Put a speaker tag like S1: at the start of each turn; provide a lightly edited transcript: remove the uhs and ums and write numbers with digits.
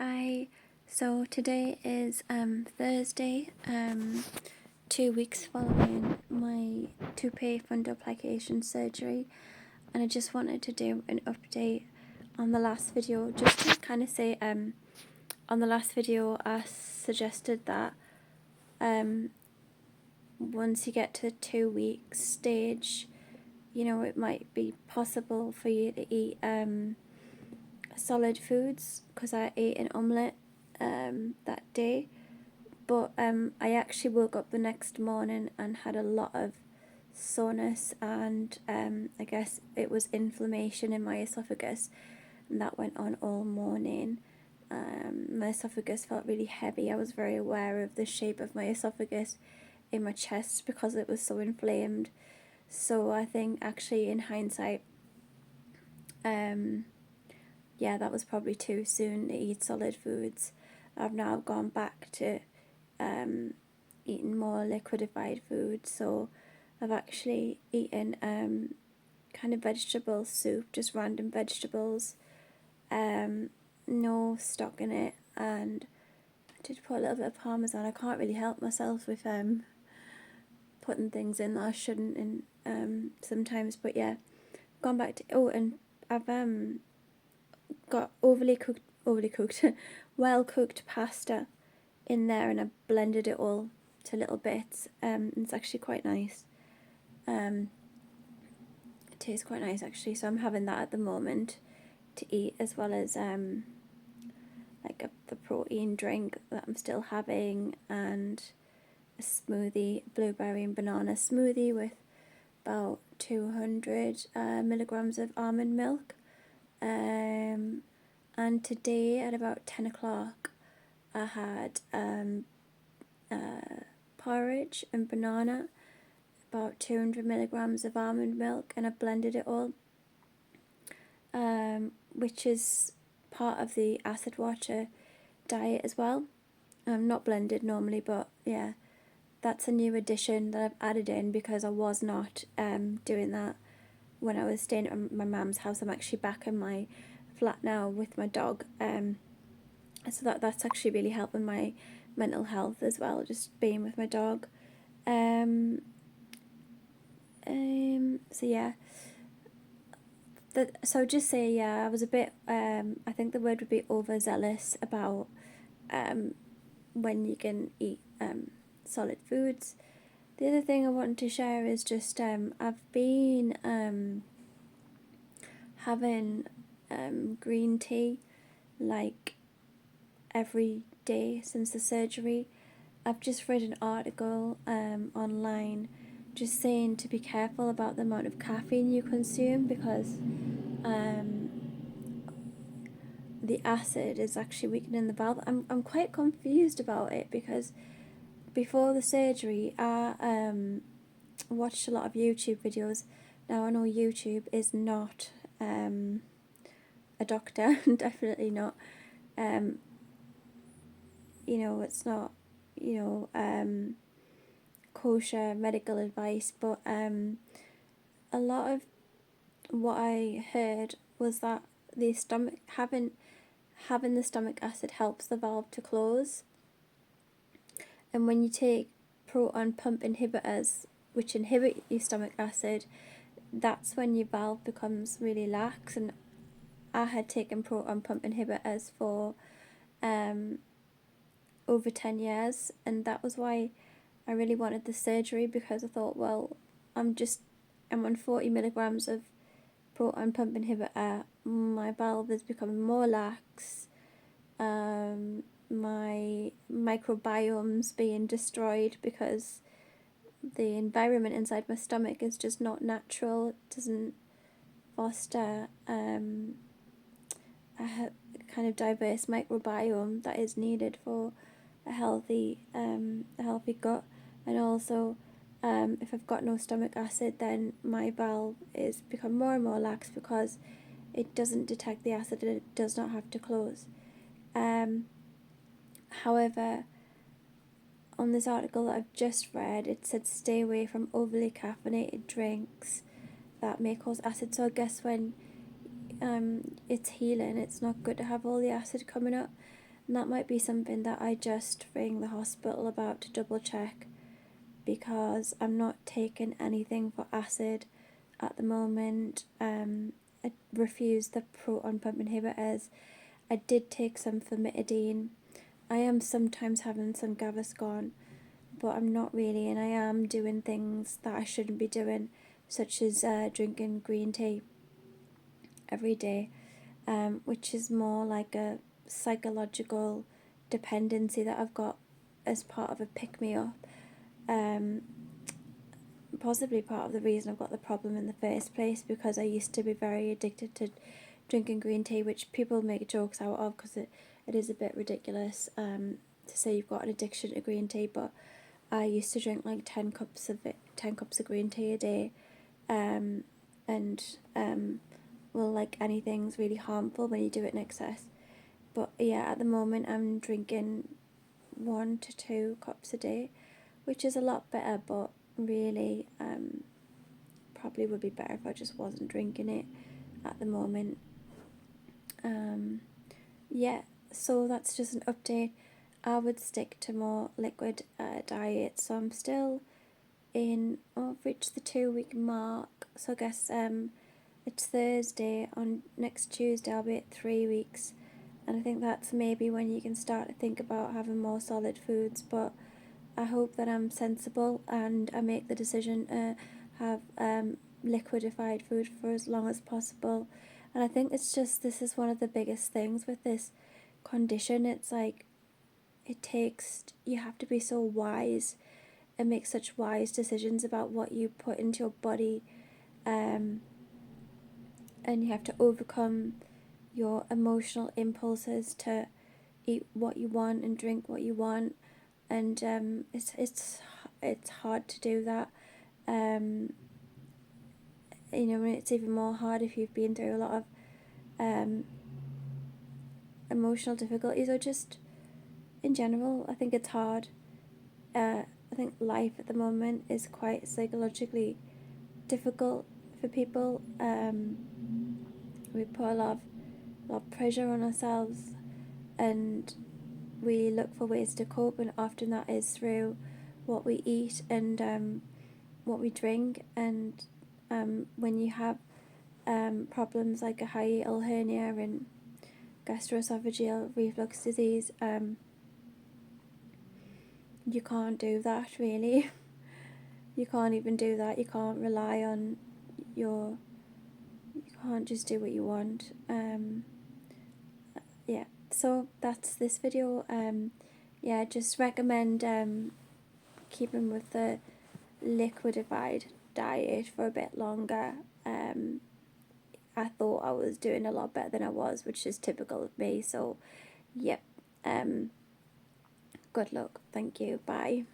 S1: Hi, so today is Thursday, 2 weeks following my toupet fundoplication surgery, and I just wanted to do an update on the last video, just to kind of say, on the last video I suggested that once you get to the 2 week stage, it might be possible for you to eat solid foods, because I ate an omelette that day, but I actually woke up the next morning and had a lot of soreness, and I guess it was inflammation in my esophagus, and that went on all morning. My esophagus felt really heavy. I was very aware of the shape of my esophagus in my chest because it was so inflamed. So I think actually in hindsight, yeah, that was probably too soon to eat solid foods. I've now gone back to eating more liquidified food, so I've actually eaten kind of vegetable soup, just random vegetables, no stock in it, and I did put a little bit of parmesan. I can't really help myself with putting things in that I shouldn't in sometimes, but yeah, gone back to, and I've got overly cooked well cooked pasta in there, and I blended it all to little bits. It's actually quite nice. It tastes quite nice actually, so I'm having that at the moment to eat, as well as the protein drink that I'm still having, and a smoothie, blueberry and banana smoothie with about 200 milligrams of almond milk. And today at about 10 o'clock I had porridge and banana, about 200 milligrams of almond milk, and I blended it all, which is part of the acid water diet as well. Not blended normally, but yeah, that's a new addition that I've added in because I was not doing that when I was staying at my mum's house. I'm actually back in my flat now with my dog, so that's actually really helping my mental health as well, just being with my dog. So yeah, so just say, yeah, I was a bit, I think the word would be overzealous about when you can eat solid foods. The other thing I wanted to share is just I've been having green tea like every day since the surgery. I've just read an article online just saying to be careful about the amount of caffeine you consume, because the acid is actually weakening the valve. I'm quite confused about it, because before the surgery I watched a lot of YouTube videos. Now I know YouTube is not a doctor, definitely not. It's not, kosher medical advice, but a lot of what I heard was that the stomach having the stomach acid helps the valve to close, and when you take proton pump inhibitors which inhibit your stomach acid, that's when your valve becomes really lax. And I had taken proton pump inhibitors for over 10 years, and that was why I really wanted the surgery, because I thought, well, I'm on 40 milligrams of proton pump inhibitor, my valve is becoming more lax, my microbiome's being destroyed because the environment inside my stomach is just not natural. It doesn't foster a kind of diverse microbiome that is needed for a healthy gut. And also, if I've got no stomach acid, then my valve is become more and more lax because it doesn't detect the acid and it does not have to close. However, on this article that I've just read, it said stay away from overly caffeinated drinks that may cause acid. So I guess when it's healing, it's not good to have all the acid coming up. And that might be something that I just ring the hospital about to double check, because I'm not taking anything for acid at the moment. I refused the proton pump inhibitors. I did take some famotidine. I am sometimes having some Gaviscon, but I'm not really, and I am doing things that I shouldn't be doing, such as drinking green tea every day, which is more like a psychological dependency that I've got as part of a pick-me-up. Possibly part of the reason I've got the problem in the first place, because I used to be very addicted to drinking green tea, which people make jokes out of because it is a bit ridiculous to say you've got an addiction to green tea, but I used to drink like 10 cups of green tea a day, and well, like anything's really harmful when you do it in excess. But yeah, at the moment I'm drinking 1 to 2 cups a day, which is a lot better, but really probably would be better if I just wasn't drinking it at the moment. Yeah, so that's just an update. I would stick to more liquid diet, so I'm still I've reached the 2 week mark, so I guess it's Thursday, on next Tuesday I'll be at 3 weeks, and I think that's maybe when you can start to think about having more solid foods. But I hope that I'm sensible and I make the decision to have liquidified food for as long as possible. And I think it's just, this is one of the biggest things with this condition. It's like, you have to be so wise and make such wise decisions about what you put into your body, and you have to overcome your emotional impulses to eat what you want and drink what you want, and it's hard to do that. It's even more hard if you've been through a lot of emotional difficulties, or just in general. I think it's hard. I think life at the moment is quite psychologically difficult for people. We put a lot of pressure on ourselves, and we look for ways to cope, and often that is through what we eat and what we drink. And when you have problems like a hiatal hernia and gastroesophageal reflux disease, you can't do that really. You can't even do that. You can't rely on you can't just do what you want. Yeah, so that's this video. Yeah, just recommend keeping with the liquidified diet for a bit longer. I thought I was doing a lot better than I was, which is typical of me. So, yep. Good luck. Thank you. Bye.